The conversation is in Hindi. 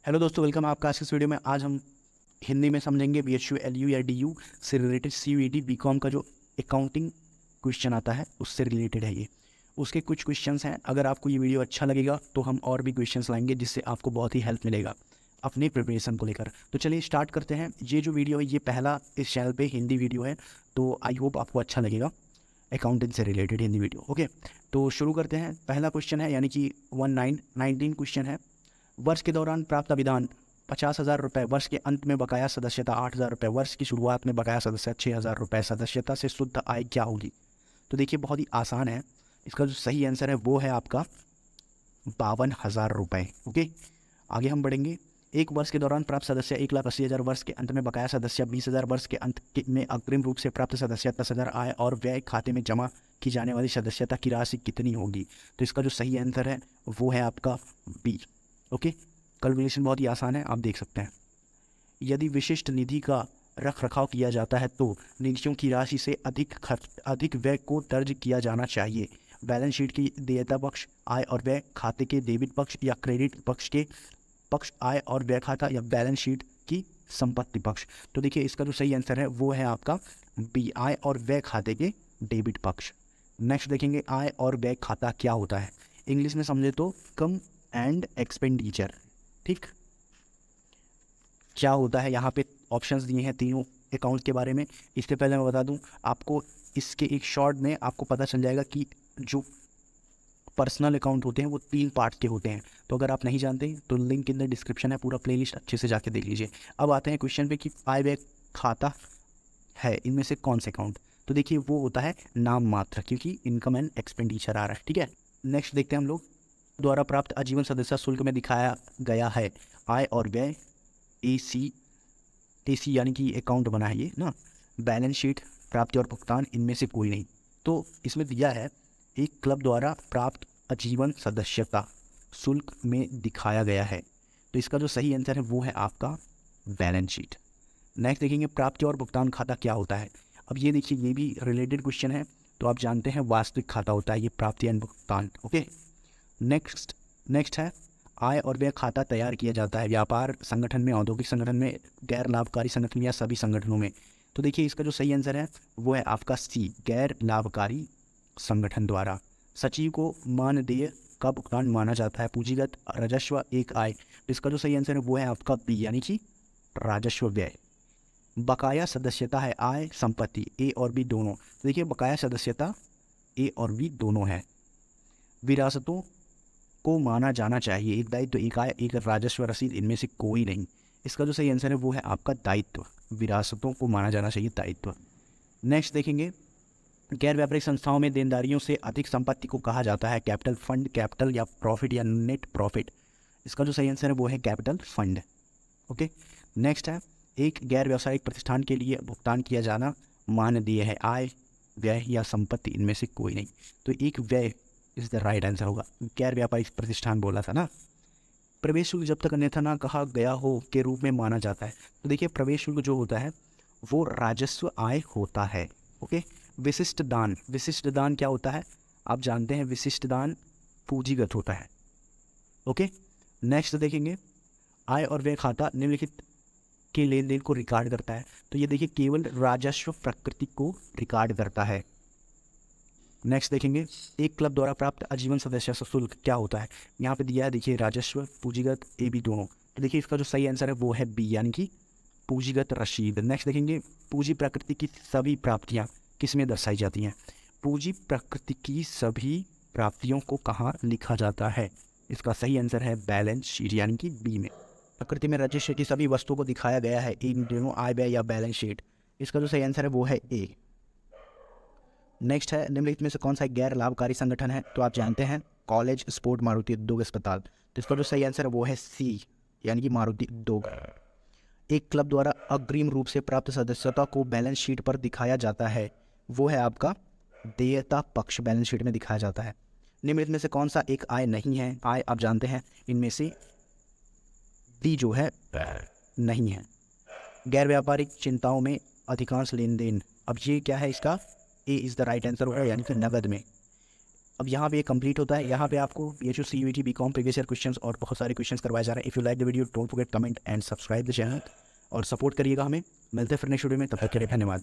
हेलो दोस्तों, वेलकम है आपका आज की इस वीडियो में। आज हम हिंदी में समझेंगे BHU LU या DU से रिलेटेड CUET BCom का जो अकाउंटिंग क्वेश्चन आता है उससे रिलेटेड है ये। उसके कुछ क्वेश्चंस हैं। अगर आपको ये वीडियो अच्छा लगेगा तो हम और भी क्वेश्चंस लाएंगे जिससे आपको बहुत ही हेल्प मिलेगा अपनी प्रिपरेशन को लेकर। तो चलिए स्टार्ट करते हैं। ये जो वीडियो है ये पहला इस चैनल पे हिंदी वीडियो है, तो आई होप आपको अच्छा लगेगा अकाउंटिंग से रिलेटेड हिंदी वीडियो। ओके, तो शुरू करते हैं। पहला क्वेश्चन है यानी कि 19 क्वेश्चन है। वर्ष के दौरान प्राप्त विधान 50,000 रुपये, वर्ष के अंत में बकाया सदस्यता 8,000 रुपये, वर्ष की शुरुआत में बकाया सदस्यता 6,000 रुपये, सदस्यता से शुद्ध आय क्या होगी? तो देखिए बहुत ही आसान है। इसका जो सही आंसर है वो है आपका 52,000 रुपये। ओके, आगे हम बढ़ेंगे। एक वर्ष के दौरान प्राप्त सदस्य 1,80,000, वर्ष के अंत में बकाया सदस्य 20,000, वर्ष के अंत में अग्रिम रूप से प्राप्त सदस्य 10,000, आय और व्यय खाते में जमा की जाने वाली सदस्यता की राशि कितनी होगी? तो इसका जो सही आंसर है वो है आपका बी। ओके, कैलकुलेशन बहुत ही आसान है, आप देख सकते हैं। यदि विशिष्ट निधि का रख रखाव किया जाता है तो निधियों की राशि से अधिक व्यय को दर्ज किया जाना चाहिए। बैलेंस शीट की देयता पक्ष, आय और व्यय खाते के डेबिट पक्ष या क्रेडिट पक्ष के पक्ष, आय और व्यय खाता या बैलेंस शीट की संपत्ति पक्ष। तो देखिए इसका जो सही आंसर है वो है आपका बी, आय और व्यय खाते के डेबिट पक्ष। नेक्स्ट देखेंगे, आय और व्यय खाता क्या होता है? इंग्लिश में समझे तो इनकम एंड एक्सपेंडिचर। ठीक, क्या होता है? यहाँ पे ऑप्शंस दिए हैं तीनों अकाउंट के बारे में। इससे पहले मैं बता दूं आपको, इसके एक शॉर्ट में आपको पता चल जाएगा कि जो पर्सनल अकाउंट होते हैं वो 3 पार्ट के होते हैं। तो अगर आप नहीं जानते तो लिंक इन द डिस्क्रिप्शन है, पूरा प्लेलिस्ट अच्छे से जाके देख लीजिए। अब आते हैं क्वेश्चन पे कि आय व्यय खाता है इनमें से कौन से अकाउंट? तो देखिए वो होता है नाम मात्र, क्योंकि इनकम एंड एक्सपेंडिचर आ रहा है। ठीक है, नेक्स्ट देखते हैं हम लोग। द्वारा प्राप्त आजीवन सदस्यता शुल्क में दिखाया गया है आय और व्यय, AC यानी कि अकाउंट बना है ये ना। बैलेंस शीट, प्राप्ति और भुगतान, इनमें से कोई नहीं। तो इसमें दिया है एक क्लब द्वारा प्राप्त आजीवन सदस्यता शुल्क में दिखाया गया है। तो इसका जो सही आंसर है वो है आपका बैलेंस शीट। नेक्स्ट देखेंगे, प्राप्ति और भुगतान खाता क्या होता है? अब ये देखिए ये भी रिलेटेड क्वेश्चन है। तो आप जानते हैं वास्तविक खाता होता है ये प्राप्ति एंड भुगतान। ओके, नेक्स्ट है, आय और व्यय खाता तैयार किया जाता है व्यापार संगठन में, औद्योगिक संगठन में, गैर लाभकारी संगठन या सभी संगठनों में। तो देखिए इसका जो सही आंसर है वो है आपका सी, गैर लाभकारी संगठन द्वारा। सचिव को मानदेय का भुगतान माना जाता है। पूंजीगत राजस्व एक आय। तो इसका जो सही आंसर है वो है आपका बी, यानी कि राजस्व व्यय। बकाया सदस्यता है आय संपत्ति, ए और बी दोनों। तो देखिए बकाया सदस्यता ए और बी दोनों है। विरासतों को माना जाना चाहिए, एक दायित्व, एक आय, एक राजस्व रसीद, इनमें से कोई नहीं। इसका जो सही आंसर है वो है आपका दायित्व। विरासतों को माना जाना चाहिए दायित्व। नेक्स्ट देखेंगे, गैर व्यापारिक संस्थाओं में देनदारियों से अधिक संपत्ति को कहा जाता है कैपिटल फंड, कैपिटल या प्रॉफिट या नेट प्रॉफिट। इसका जो सही आंसर है वो है कैपिटल फंड। ओके, नेक्स्ट है, एक गैर व्यावसायिक प्रतिष्ठान के लिए भुगतान किया जाना मानदेय है आय, व्यय या संपत्ति, इनमें से कोई नहीं। तो एक व्यय इज द राइट आंसर होगा। गैर व्यापारिक प्रतिष्ठान बोला था ना। प्रवेश शुल्क जब तक अन्यथा ना कहा गया हो के रूप में माना जाता है। तो देखिए प्रवेश शुल्क जो होता है वो राजस्व आय होता है। ओके, विशिष्ट दान, विशिष्ट दान क्या होता है? आप जानते हैं विशिष्ट दान पूंजीगत होता है। ओके, नेक्स्ट देखेंगे, आय और व्यय खाता निम्नलिखित के लेन देन को रिकॉर्ड करता है। तो ये देखिए केवल राजस्व प्रकृति को रिकॉर्ड करता है। नेक्स्ट देखेंगे, एक क्लब द्वारा प्राप्त आजीवन सदस्यता शुल्क क्या होता है? यहाँ पे दिया है देखिए राजस्व, पूंजीगत, ए बी दोनों। तो देखिए इसका जो सही आंसर है वो है बी, यानी कि पूंजीगत रसीद। नेक्स्ट देखेंगे, पूंजी प्रकृति की सभी प्राप्तियाँ किस में दर्शाई जाती हैं? पूंजी प्रकृति की सभी प्राप्तियों को कहाँ लिखा जाता है? इसका सही आंसर है बैलेंस शीट, यानी कि बी में। प्रकृति में रजिस्टर की सभी वस्तुओं को दिखाया गया है इन दोनों, आय व्यय या बैलेंस शीट। इसका जो सही आंसर है वो है ए। नेक्स्ट है, निम्नलिखित में से कौन सा एक गैर लाभकारी संगठन है? तो आप जानते हैं कॉलेज, स्पोर्ट, मारुति उद्योग अस्पताल। तो इसका जो सही आंसर है वो है सी, यानी कि मारुति उद्योग। एक क्लब द्वारा अग्रिम रूप से प्राप्त सदस्यता को बैलेंस शीट पर दिखाया जाता है, वो है आपका देयता पक्ष, बैलेंस शीट में दिखाया जाता है। निम्नलिखित में से कौन सा एक आय नहीं है? आय आप जानते हैं इनमें से डी जो है नहीं है। गैर व्यापारिक चिंताओं में अधिकांश लेन देन, अब ये क्या है? इसका A is the right answer होगा, यानी कि नगद में। अब यहाँ पे कंप्लीट होता है। यहाँ पे आपको PHU CUET BCom previous year questions और बहुत सारे क्वेश्चंस करवाए जा रहे हैं। If you like the video don't forget comment and subscribe the channel और सपोर्ट करिएगा हमें। मिलते हैं फिर नेक्स्ट वीडियो में, तब तक के लिए धन्यवाद।